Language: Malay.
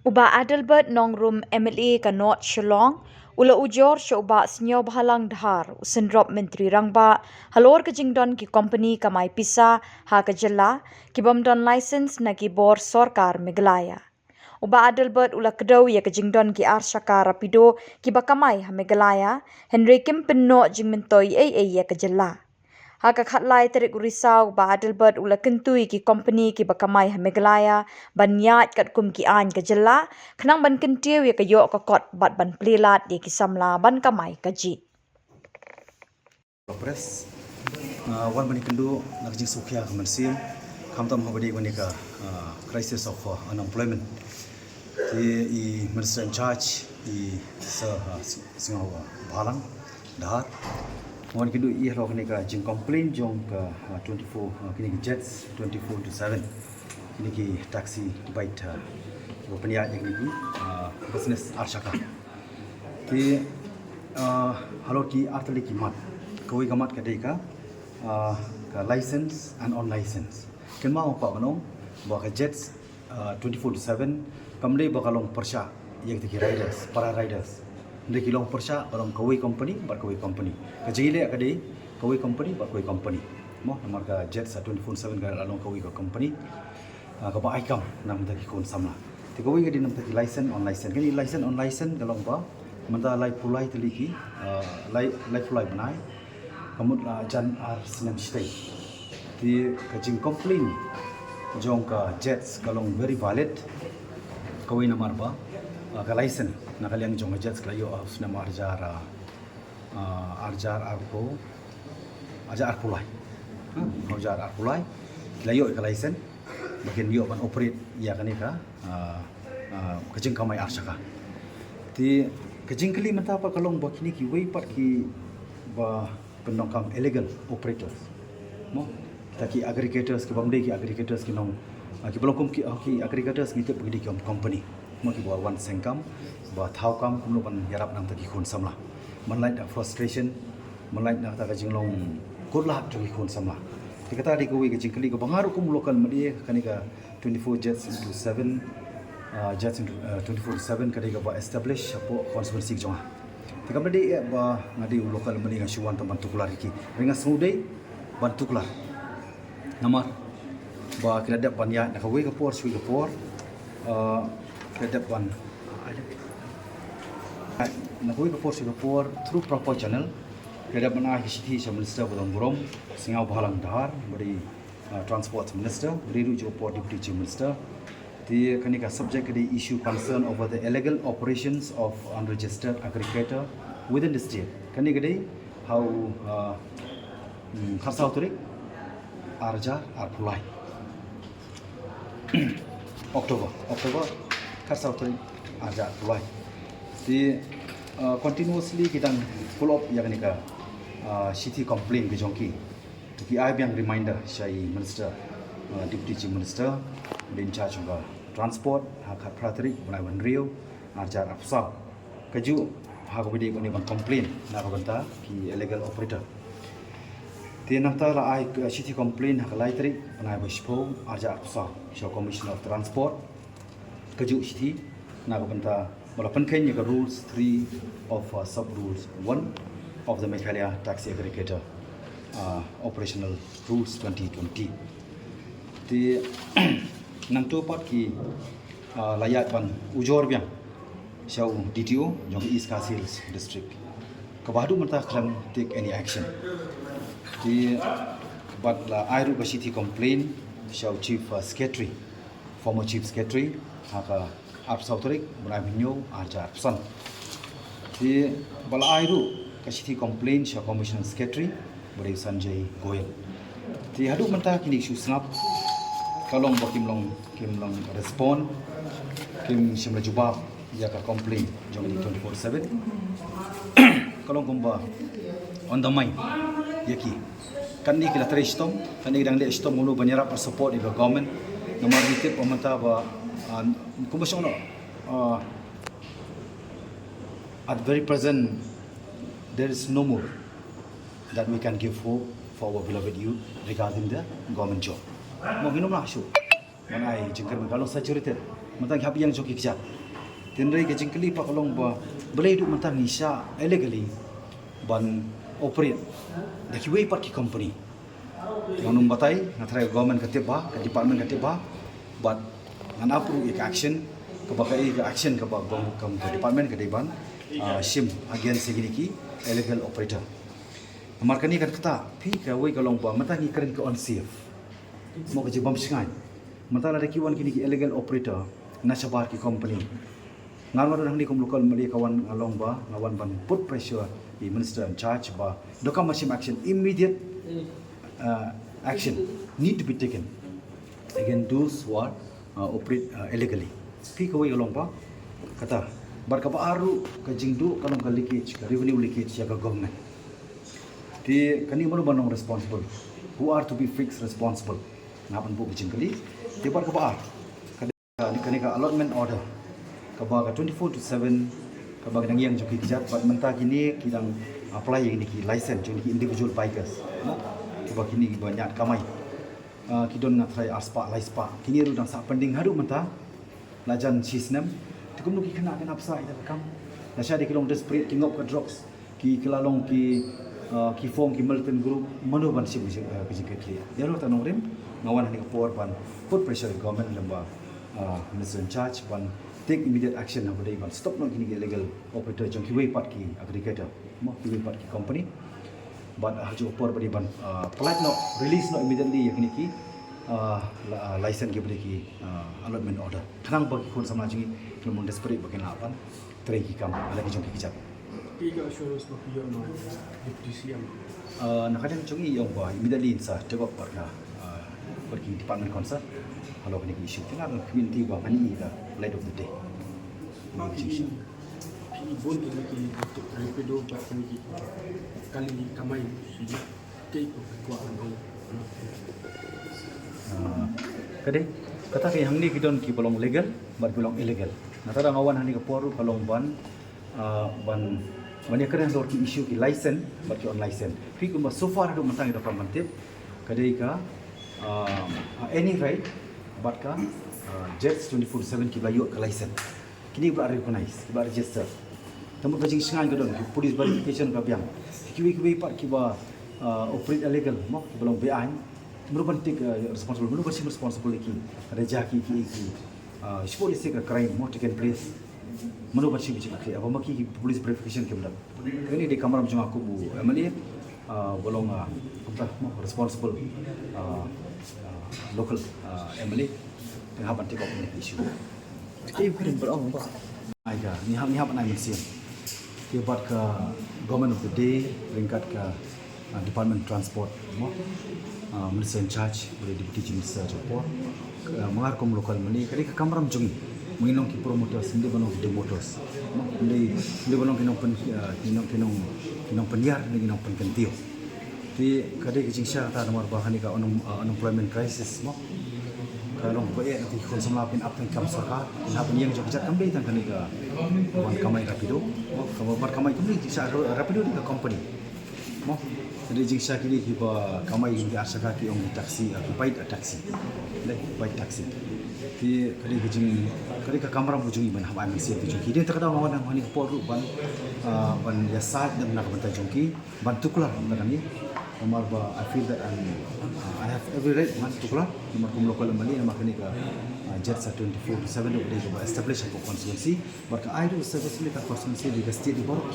Uba Adelbert nongrum MLA ka North Shillong, ula Ujor sya uba Sniawbhalang Dhar, usendrop Menteri Rangba, Halor ka jingdon ki company ka mai pisa, ha ka jela, ki bomdon license na ki bor sorkar Meghalaya. Uba Adelbert ula kedau ya ka jingdon ki arsyaka rapido ki bakamai ha Meghalaya, Henry Kim penno jing mentoi ya ka jela. Haka khatlai terik urisau ba Adelbert ula kentui ki company ki bakamai ha Meghalaya ban yat kat kum ki an ka jela khnang ban kentiu ya ka yo ka kot bat ban plilat ya ki Samla ban kamai ka ji. Press wan bani kendu nak jing sukya komersil kamtam habadi bani ka crisis of unemployment the minister in charge Sniawbhalang Dhar wan kendu ro kini ka jing complain jong ka 24 kini jets 24/7 kini ki taxi bait peniat yang ni business arshaka ti Halor ki artali ki mat koi gamat kadai ka license and on license ken mau pa manong ba ka jets 24/7 kamdei bakalong persya yang ti riders para riders ndai kilong persya balong koi company bar koi company ka jile kadai koi company bar koi company mo namar ka jets 24/7 ka along koi ka company ka ba aikam nam ta ki kon samla ti koi ga dinam ta ki license on license galong ba manta lai pulai teliki lai pulai banai kamut jan ar sinam stay ti kajing complain jong ka jets kalong very valid kawai namar ba ka license na kaliang jong jets kayo sinam arjar arpo ajar pulai ajar pulai layo ka license bagian yo ban operate ya kanika kajing kamai arsaka ti kajing kali mata apa kalong ba kini ki wei pat ki ba penongkam illegal operators mo taki aggregators ke bamde ki aggregators ki nong ki belum ki aggregators ni te pergi ki company mo ki ba wan sengkam ba thau kam kumlo ban yarap nang taki khon samla manlai da frustration manlai na ta kajing long kurlah tu ki khon samla ti kata di ko wi kajing kali ko bangaru kum local madi kanika 24 jets into 7 jets into 24/7 kadai ba establish apo conspiracy jonga tika bade ba ngadi local mani nga shuwan to bantu kular ki ringa sudai bantu kular namar ba kira ban ya na kawe ka por sui ka por kira ban na kawe ka por sui ka por through proper channel kira ban a histi sa minister ko dongrom Sniawbhalang Dhar bari transport minister riru jo port deputy chief minister the kanika subject the issue concern over the illegal operations of unregistered aggregator within the state kanika day how khasau turik arjar arpulai October khasau turik arjar arpulai the continuously kita follow up yang kanika city complaint ke jongki to ki ai yang reminder shai minister deputy chief minister in charge of transport hakat pratrik bunai ban rio arjar afsal kaju hagobidi bani ban complain na banta ki illegal operator tinata la ai city complain hakalai trik bunai bashpo arjar afsal show commissioner of transport kaju city na banta walaupun kan ya rules 3 of sub rules 1 of the Meghalaya taxi aggregator operational rules 2020 ti nang tu pat ki layat ban Ujor biang show DTO jong East Khasinews district kabadu mata Khlem take any action ti but la airu ba city complain show chief secretary former chief secretary haka absautorik bunai binyo arjar san ti bala airu ka city complain show commissioner secretary bari Sanjay Goyal ti hadu mata kini isu snap kalong ba kim long respond kim simla jubab ya ka complain jong ni 24/7 kalong kumba on the mind yaki kan ni kila tristom kan ni dang de stom mulu banyarap support di government nomor ditip pemanta ba kumbasyon at very present there is no more that we can give for our beloved youth regarding the government job. Mo ginom na syo. Manay jengker kalau saturated mentang habi yang joki kejap tenrei ke jingkeli pa kalong ba belai duk mentang isha illegally ban operate the kiwei part ki company yang batai ngathrai government katiba ke department katiba but ngan approve ik action ke bakai ke action ke bang ke department ke deban shim against segini illegal operator markani kan kata pi ke wei kalong ba mentang ni keren ke on safe mo ke jibam singai mentang ada kiwan kini illegal operator na sabar ki company ngarwa dah ni kom local mali kawan along ba ngawan ban put pressure the minister in charge ba dokam machine action immediate action need to be taken against those who are operate illegally pi kawai along ba kata barka ba aru ka jingdu kalong ka leakage ka revenue leakage ya ka government ti kani manu banong responsible who are to be fixed responsible ngapan bu jingkali ti barka ba kani ka allotment order kabaga 24/7 kabaga nang yang joki kijat pat menta kini kidang apply ini ki license joki individual bikers kabaga kini banyak kamai kidon ngatrai aspa laispa kini ru dang sa pending hadu menta lajan sisnem tikum ki kena apsa ida kam nasha de kilong desperate king of drugs ki kelalong ki form ki militant group manu ban sib ki ya ro tanong rim ngawan ni kapor ban put pressure government lamba minister in charge ban take immediate action over day, stop not getting illegal operator jong kiwei part ki aggregator, mo kiwei part ki company, but hajo opor badi ban polite no release no immediately yakni ki license ki badi ki allotment order. Thanang bagi kon samla jingi kelmun desperate bagi lapan tray ki kam ala ki jong ki kijap. Tiga assurance no pion no deputy CM. Nakadang jongi yang ba immediately insa tebak parna pergi department concern. Kalau kena isu tinggal community ba mani ida light of the day. Pi bon ini untuk repedo ba kini kali kamai siji kei ko ano. Kade kata ke hang ni kidon ki bolong legal but bolong illegal. Natara ngawan hani ke poru kalong ban banyak keren dor ki isu ki license but ki on license. Pi ko so far do matang ida permanent kade ka any right but ka jets 24/7 ki bayu ke license kini ba recognize ba register tamu ka jing singai ka don police verification ka biang kiwi part ki ba operate illegal mo belum bean mulu penting responsible mulu bersih responsible ki reja ki police ka crime mo taken place mulu bersih ki apa maki police verification ke belam ini di kamar macam aku bu emali belum responsible local emily tengah bantik kau punya isu. Kita kirim berong ba. Aja, ni hap nak mensiam. Dia buat ke government of the day, ringkat ke department transport, mo, minister in charge, boleh deputy minister jopor, mengarkom lokal meni, kali ke kamram jungi, menginong ki promoters, hindi banong ki motors, mo, hindi banong kinong penyiar, hindi kinong penkentio. Di kadai kecing syah tak nomor bahan ika unemployment crisis mo kalau boleh nanti kon Samla pin up kam saka na pun yang jog jat kambei tan kanika wan kamai rapido mo kamu bar kamai kambei sa rapido di company mo jadi jing syah kini hiba kamai di asaka ki ong taksi ki paid taksi le paid taksi di kadai kecing kadai ka kamera bujung iban haba men siap jong ki dia tak ada mawan hani poru ban ya saat dan nak bentar jongki bantu kelar bentar ni nomor ba I feel that I have every right man to kelar nomor kum lokal mali nama kini ka jet 24/7 update ba establish a constituency but I do service ni ka constituency di state di Borok